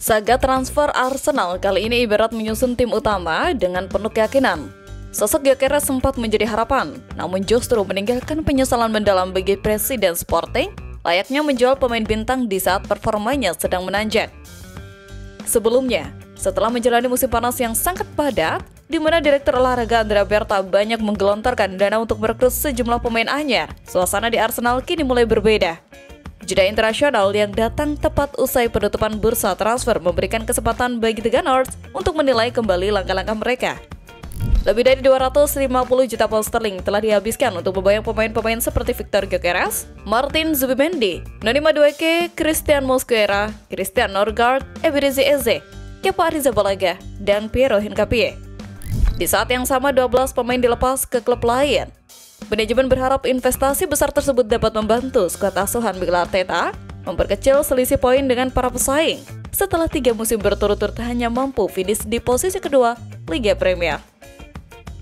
Saga transfer Arsenal kali ini ibarat menyusun tim utama dengan penuh keyakinan. Sosok Gyökeres sempat menjadi harapan, namun justru meninggalkan penyesalan mendalam bagi Presiden Sporting, layaknya menjual pemain bintang di saat performanya sedang menanjak. Sebelumnya, setelah menjalani musim panas yang sangat padat, di mana Direktur Olahraga Andrea Berta banyak menggelontorkan dana untuk merekrut sejumlah pemain anyar, suasana di Arsenal kini mulai berbeda. Jeda internasional yang datang tepat usai penutupan bursa transfer memberikan kesempatan bagi The Gunners untuk menilai kembali langkah-langkah mereka. Lebih dari 250 juta pound sterling telah dihabiskan untuk membayar pemain-pemain seperti Victor Gyökeres, Martin Zubimendi, Noni Madueke, Christian Mosquera, Christian Norgard, Eberechi Eze, Kepa Arrizabalaga, dan Piero Hincapié. Di saat yang sama 12 pemain dilepas ke klub lain. Manajemen berharap investasi besar tersebut dapat membantu skuad asuhan Mikel Arteta memperkecil selisih poin dengan para pesaing setelah 3 musim berturut-turut hanya mampu finish di posisi kedua Liga Premier.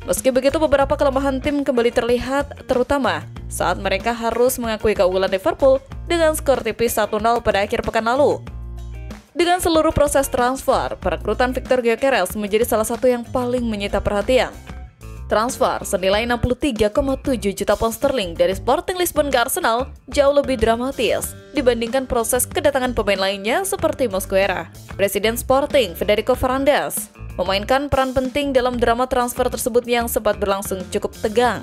Meski begitu, beberapa kelemahan tim kembali terlihat, terutama saat mereka harus mengakui keunggulan Liverpool dengan skor tipis 1-0 pada akhir pekan lalu. Dengan seluruh proses transfer, perekrutan Victor Gyökeres menjadi salah satu yang paling menyita perhatian. Transfer senilai 63,7 juta pound sterling dari Sporting Lisbon ke Arsenal jauh lebih dramatis dibandingkan proses kedatangan pemain lainnya seperti Mosquera. Presiden Sporting, Federico Varandas, memainkan peran penting dalam drama transfer tersebut yang sempat berlangsung cukup tegang.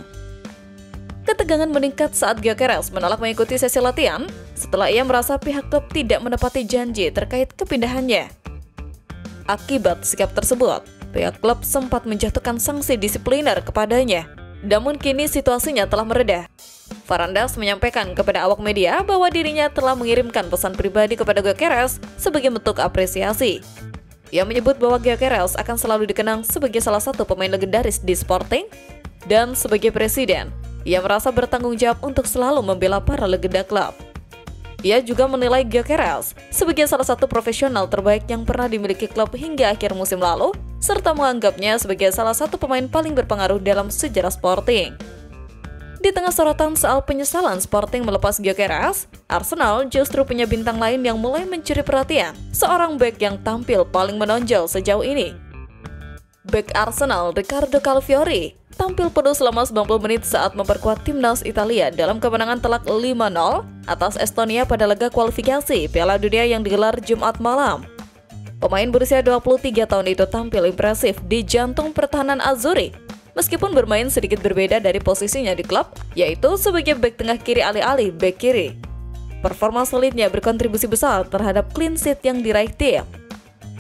Ketegangan meningkat saat Gyökeres menolak mengikuti sesi latihan setelah ia merasa pihak klub tidak menepati janji terkait kepindahannya. Akibat sikap tersebut, pihak klub sempat menjatuhkan sanksi disipliner kepadanya. Namun kini situasinya telah mereda. Varandas menyampaikan kepada awak media bahwa dirinya telah mengirimkan pesan pribadi kepada Gyökeres sebagai bentuk apresiasi. Ia menyebut bahwa Gyökeres akan selalu dikenang sebagai salah satu pemain legendaris di Sporting, dan sebagai presiden, ia merasa bertanggung jawab untuk selalu membela para legenda klub. Ia juga menilai Gyökeres sebagai salah satu profesional terbaik yang pernah dimiliki klub hingga akhir musim lalu, serta menganggapnya sebagai salah satu pemain paling berpengaruh dalam sejarah Sporting. Di tengah sorotan soal penyesalan Sporting melepas Gyökeres, Arsenal justru punya bintang lain yang mulai mencuri perhatian, seorang bek yang tampil paling menonjol sejauh ini. Bek Arsenal Riccardo Calafiori tampil penuh selama 90 menit saat memperkuat timnas Italia dalam kemenangan telak 5-0 atas Estonia pada laga kualifikasi Piala Dunia yang digelar Jumat malam. Pemain berusia 23 tahun itu tampil impresif di jantung pertahanan Azzurri, meskipun bermain sedikit berbeda dari posisinya di klub, yaitu sebagai bek tengah kiri alih-alih bek kiri. Performa solidnya berkontribusi besar terhadap clean sheet yang diraih tim.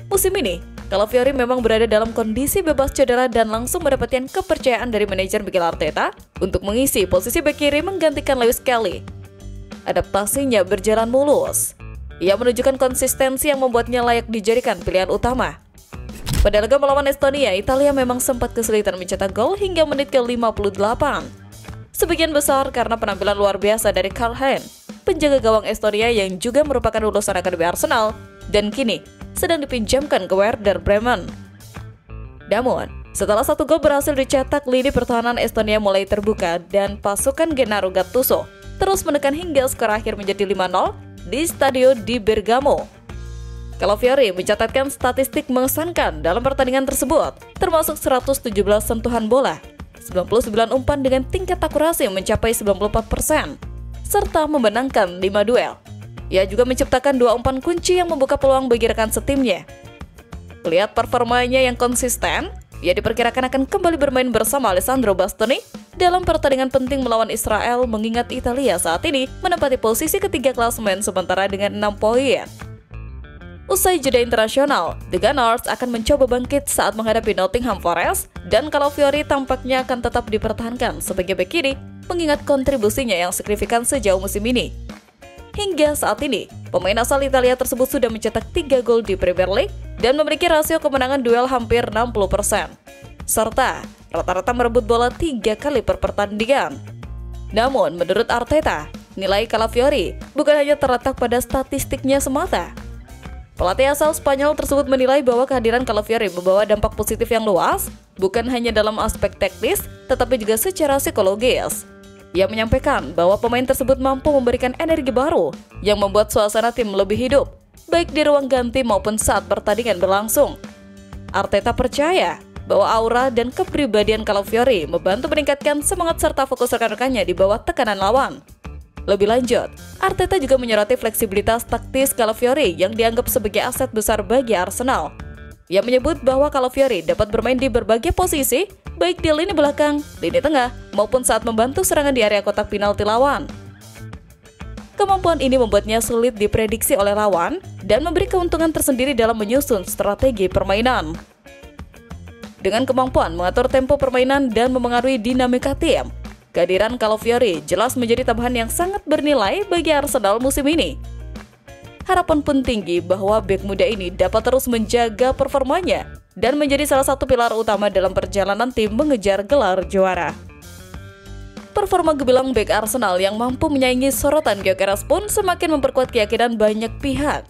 Musim ini, Calafiori memang berada dalam kondisi bebas cedera dan langsung mendapatkan kepercayaan dari manajer Mikel Arteta untuk mengisi posisi bek kiri menggantikan Lewis Kelly. Adaptasinya berjalan mulus. Ia menunjukkan konsistensi yang membuatnya layak dijadikan pilihan utama. Pada laga melawan Estonia, Italia memang sempat kesulitan mencetak gol hingga menit ke-58. Sebagian besar karena penampilan luar biasa dari Karl-Heinz, penjaga gawang Estonia yang juga merupakan lulusan Akademi Arsenal, dan kini sedang dipinjamkan ke Werder Bremen. Namun, setelah 1 gol berhasil dicetak, lini pertahanan Estonia mulai terbuka dan pasukan Gennaro Gattuso terus menekan hingga skor akhir menjadi 5-0 di Stadio di Bergamo. Calafiori mencatatkan statistik mengesankan dalam pertandingan tersebut, termasuk 117 sentuhan bola, 99 umpan dengan tingkat akurasi mencapai 94%, serta memenangkan 5 duel. Ia juga menciptakan 2 umpan kunci yang membuka peluang bagi rekan setimnya. Melihat performanya yang konsisten, ia diperkirakan akan kembali bermain bersama Alessandro Bastoni dalam pertandingan penting melawan Israel, mengingat Italia saat ini menempati posisi ketiga klasemen sementara dengan 6 poin. Usai jeda internasional, The Gunners akan mencoba bangkit saat menghadapi Nottingham Forest, dan Calafiori tampaknya akan tetap dipertahankan sebagai bek kiri mengingat kontribusinya yang signifikan sejauh musim ini. Hingga saat ini, pemain asal Italia tersebut sudah mencetak 3 gol di Premier League dan memiliki rasio kemenangan duel hampir 60%, serta rata-rata merebut bola 3 kali per pertandingan. Namun, menurut Arteta, nilai Calafiori bukan hanya terletak pada statistiknya semata. Pelatih asal Spanyol tersebut menilai bahwa kehadiran Calafiori membawa dampak positif yang luas, bukan hanya dalam aspek teknis, tetapi juga secara psikologis. Ia menyampaikan bahwa pemain tersebut mampu memberikan energi baru yang membuat suasana tim lebih hidup. baik di ruang ganti maupun saat pertandingan berlangsung. Arteta percaya bahwa aura dan kepribadian Calafiori membantu meningkatkan semangat serta fokus rekan-rekannya di bawah tekanan lawan. Lebih lanjut, Arteta juga menyoroti fleksibilitas taktis Calafiori yang dianggap sebagai aset besar bagi Arsenal. Ia menyebut bahwa Calafiori dapat bermain di berbagai posisi, baik di lini belakang, lini tengah, maupun saat membantu serangan di area kotak penalti lawan. Kemampuan ini membuatnya sulit diprediksi oleh lawan dan memberi keuntungan tersendiri dalam menyusun strategi permainan. Dengan kemampuan mengatur tempo permainan dan memengaruhi dinamika tim, kehadiran Calafiori jelas menjadi tambahan yang sangat bernilai bagi Arsenal musim ini. Harapan pun tinggi bahwa bek muda ini dapat terus menjaga performanya dan menjadi salah satu pilar utama dalam perjalanan tim mengejar gelar juara. Performa gemilang bek Arsenal yang mampu menyaingi sorotan Gyökeres pun semakin memperkuat keyakinan banyak pihak,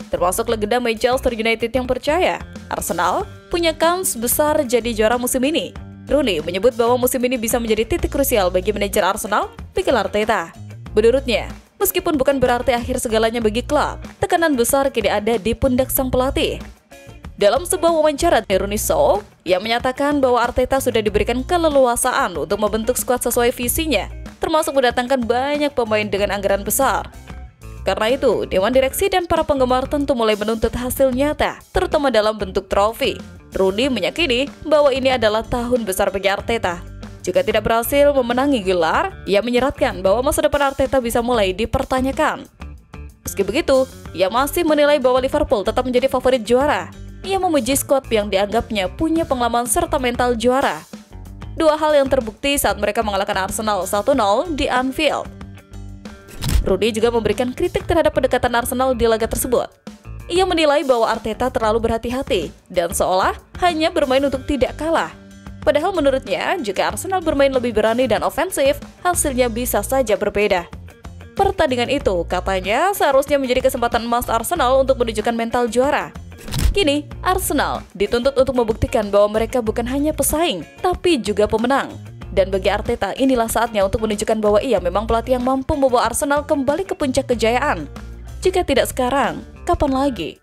termasuk legenda Manchester United yang percaya Arsenal punya kans besar jadi juara musim ini. Rooney menyebut bahwa musim ini bisa menjadi titik krusial bagi manajer Arsenal, Mikel Arteta. Menurutnya, meskipun bukan berarti akhir segalanya bagi klub, tekanan besar kini ada di pundak sang pelatih. Dalam sebuah wawancara di Rooney Show, ia menyatakan bahwa Arteta sudah diberikan keleluasaan untuk membentuk skuad sesuai visinya, termasuk mendatangkan banyak pemain dengan anggaran besar. Karena itu, Dewan Direksi dan para penggemar tentu mulai menuntut hasil nyata, terutama dalam bentuk trofi. Rooney meyakini bahwa ini adalah tahun besar bagi Arteta. Jika tidak berhasil memenangi gelar, ia menyeratkan bahwa masa depan Arteta bisa mulai dipertanyakan. Meski begitu, ia masih menilai bahwa Liverpool tetap menjadi favorit juara. Ia memuji skuad yang dianggapnya punya pengalaman serta mental juara. Dua hal yang terbukti saat mereka mengalahkan Arsenal 1-0 di Anfield. Rooney juga memberikan kritik terhadap pendekatan Arsenal di laga tersebut. Ia menilai bahwa Arteta terlalu berhati-hati dan seolah hanya bermain untuk tidak kalah. Padahal menurutnya, jika Arsenal bermain lebih berani dan ofensif, hasilnya bisa saja berbeda. Pertandingan itu, katanya, seharusnya menjadi kesempatan emas Arsenal untuk menunjukkan mental juara. Kini, Arsenal dituntut untuk membuktikan bahwa mereka bukan hanya pesaing, tapi juga pemenang. Dan bagi Arteta, inilah saatnya untuk menunjukkan bahwa ia memang pelatih yang mampu membawa Arsenal kembali ke puncak kejayaan. Jika tidak sekarang, kapan lagi?